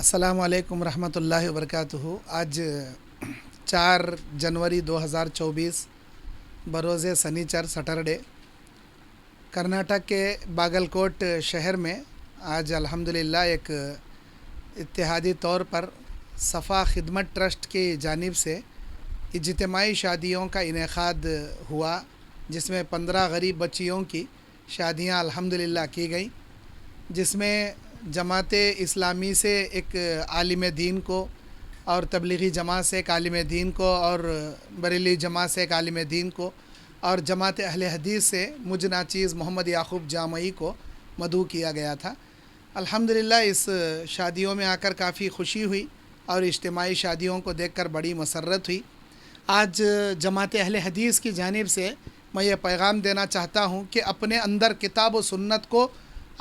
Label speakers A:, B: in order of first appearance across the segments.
A: السلام علیکم ورحمۃ اللہ وبرکاتہ۔ آج 4 جنوری 2024 بروز سنیچر سٹرڈے کرناٹک کے باگل کوٹ شہر میں آج الحمدللہ ایک اتحادی طور پر صفا خدمت ٹرسٹ کی جانب سے اجتماعی شادیوں کا انعقاد ہوا، جس میں 15 غریب بچیوں کی شادیاں الحمدللہ کی گئیں، جس میں جماعت اسلامی سے ایک عالم دین کو اور تبلیغی جماعت سے ایک عالم دین کو اور بریلی جماعت سے ایک عالم دین کو اور جماعت اہل حدیث سے مجھ ناچیز محمد یعقوب جامعی کو مدعو کیا گیا تھا۔ الحمدللہ اس شادیوں میں آ کر کافی خوشی ہوئی اور اجتماعی شادیوں کو دیکھ کر بڑی مسرت ہوئی۔ آج جماعت اہل حدیث کی جانب سے میں یہ پیغام دینا چاہتا ہوں کہ اپنے اندر کتاب و سنت کو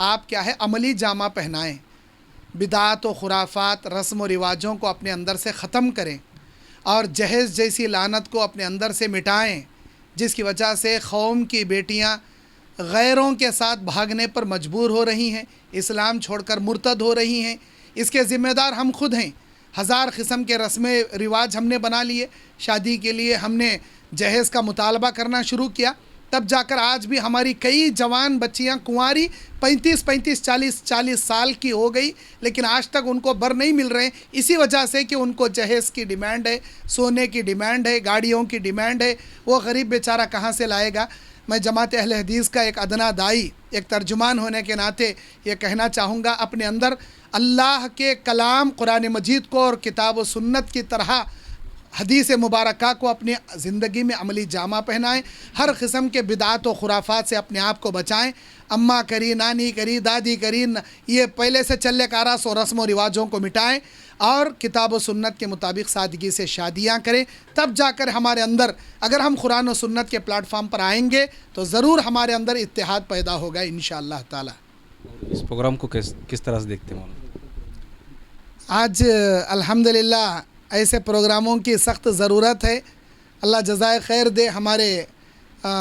A: آپ عملی جامہ پہنائیں، بدعات و خرافات رسم و رواجوں کو اپنے اندر سے ختم کریں اور جہیز جیسی لعنت کو اپنے اندر سے مٹائیں، جس کی وجہ سے قوم کی بیٹیاں غیروں کے ساتھ بھاگنے پر مجبور ہو رہی ہیں، اسلام چھوڑ کر مرتد ہو رہی ہیں۔ اس کے ذمہ دار ہم خود ہیں۔ 1000 قسم کے رسم رواج ہم نے بنا لیے، شادی کے لیے ہم نے جہیز کا مطالبہ کرنا شروع کیا، تب جا کر آج بھی ہماری کئی جوان بچیاں کنواری 35 40 سال کی ہو گئی، لیکن آج تک ان کو بر نہیں مل رہے ہیں، اسی وجہ سے کہ ان کو جہیز کی ڈیمانڈ ہے، سونے کی ڈیمانڈ ہے، گاڑیوں کی ڈیمانڈ ہے۔ وہ غریب بیچارہ کہاں سے لائے گا؟ میں جماعت اہل حدیث کا ایک ادنا دائی، ایک ترجمان ہونے کے ناطے یہ کہنا چاہوں گا، اپنے اندر اللہ کے کلام قرآن مجید کو اور کتاب و سنت کی طرح حدیث مبارکہ کو اپنی زندگی میں عملی جامہ پہنائیں، ہر قسم کے بدعات و خرافات سے اپنے آپ کو بچائیں۔ اماں کری، نانی کری، دادی کری، یہ پہلے سے چلے کارا سو رسم و رواجوں کو مٹائیں اور کتاب و سنت کے مطابق سادگی سے شادیاں کریں، تب جا کر ہمارے اندر، اگر ہم قرآن و سنت کے پلیٹ فارم پر آئیں گے تو ضرور ہمارے اندر اتحاد پیدا ہوگا انشاءاللہ تعالی۔
B: اس پروگرام کو کس طرح سے دیکھتے ہیں مولانا؟
A: آج الحمدللہ ایسے پروگراموں کی سخت ضرورت ہے۔ اللہ جزائے خیر دے ہمارے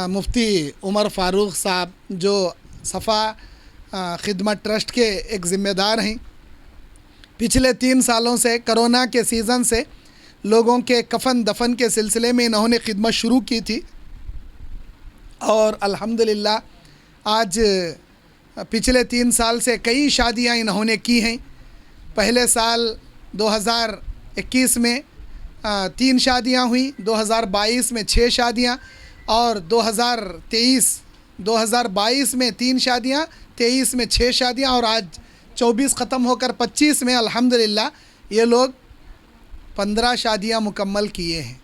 A: مفتی عمر فاروق صاحب، جو صفا خدمت ٹرسٹ کے ایک ذمہ دار ہیں۔ پچھلے 3 سالوں سے کرونا کے سیزن سے لوگوں کے کفن دفن کے سلسلے میں انہوں نے خدمت شروع کی تھی، اور الحمدللہ آج پچھلے 3 سال سے کئی شادیاں انہوں نے کی ہیں۔ پہلے سال 2021 میں 3 شادیاں ہوئیں، 2022 میں 6 شادیاں، اور 2022 میں 3 شادیاں، 23 میں 6 شادیاں، اور آج 24 ختم ہو کر 25 میں الحمدللہ یہ لوگ 15 شادیاں مکمل کیے ہیں،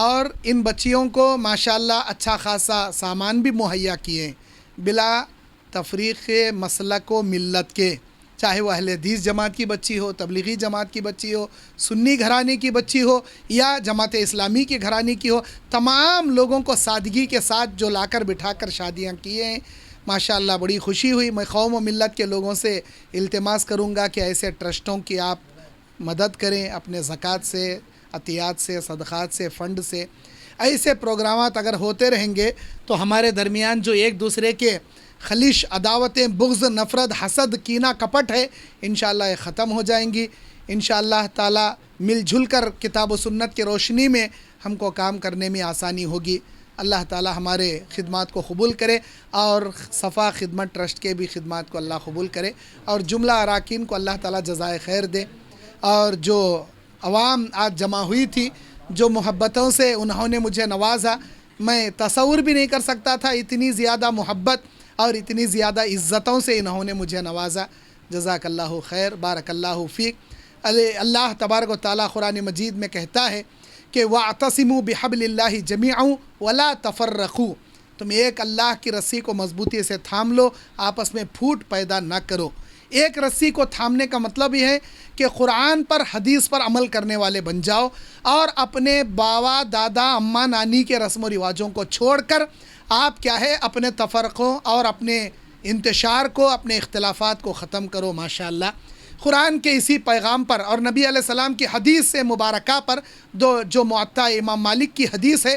A: اور ان بچیوں کو ماشاءاللہ اچھا خاصا سامان بھی مہیا کیے ہیں، بلا تفریق مسلک و ملت کے، چاہے وہ اہل حدیث جماعت کی بچی ہو، تبلیغی جماعت کی بچی ہو، سنی گھرانے کی بچی ہو، یا جماعت اسلامی کی گھرانے کی ہو، تمام لوگوں کو سادگی کے ساتھ جو لا کر بٹھا کر شادیاں کیے ہیں۔ ماشاءاللہ بڑی خوشی ہوئی۔ میں قوم و ملت کے لوگوں سے التماس کروں گا کہ ایسے ٹرسٹوں کی آپ مدد کریں، اپنے زکوٰۃ سے، عطیات سے، صدقات سے، فنڈ سے۔ ایسے پروگرامات اگر ہوتے رہیں گے تو ہمارے درمیان جو ایک دوسرے کے خلیش عداوتیں، بغض، نفرت، حسد، کینہ، کپٹ ہے، انشاءاللہ یہ ختم ہو جائیں گی۔ انشاءاللہ تعالی مل جل کر کتاب و سنت کی روشنی میں ہم کو کام کرنے میں آسانی ہوگی۔ اللہ تعالی ہمارے خدمات کو قبول کرے، اور صفا خدمت ٹرسٹ کے بھی خدمات کو اللہ قبول کرے، اور جملہ اراکین کو اللہ تعالی جزائے خیر دے۔ اور جو عوام آج جمع ہوئی تھی، جو محبتوں سے انہوں نے مجھے نوازا، میں تصور بھی نہیں کر سکتا تھا اتنی زیادہ محبت اور اتنی زیادہ عزتوں سے انہوں نے مجھے نوازا۔ جزاک اللہ خیر، بارک اللہ فیک۔ اللہ تبارک و تعالیٰ قرآن مجید میں کہتا ہے کہ وَاعْتَصِمُوا بِحَبْلِ اللَّهِ جَمِيعًا وَلَا تَفَرَّقُوا، تم ایک اللہ کی رسی کو مضبوطی سے تھام لو، آپس میں پھوٹ پیدا نہ کرو۔ ایک رسی کو تھامنے کا مطلب یہ ہے کہ قرآن پر، حدیث پر عمل کرنے والے بن جاؤ، اور اپنے باوا، دادا، اماں، نانی کے رسم و رواجوں کو چھوڑ کر آپ اپنے تفرقوں اور اپنے انتشار کو، اپنے اختلافات کو ختم کرو۔ ماشاءاللہ قرآن کے اسی پیغام پر اور نبی علیہ السلام کی حدیث سے مبارکہ پر، جو معطا امام مالک کی حدیث ہے،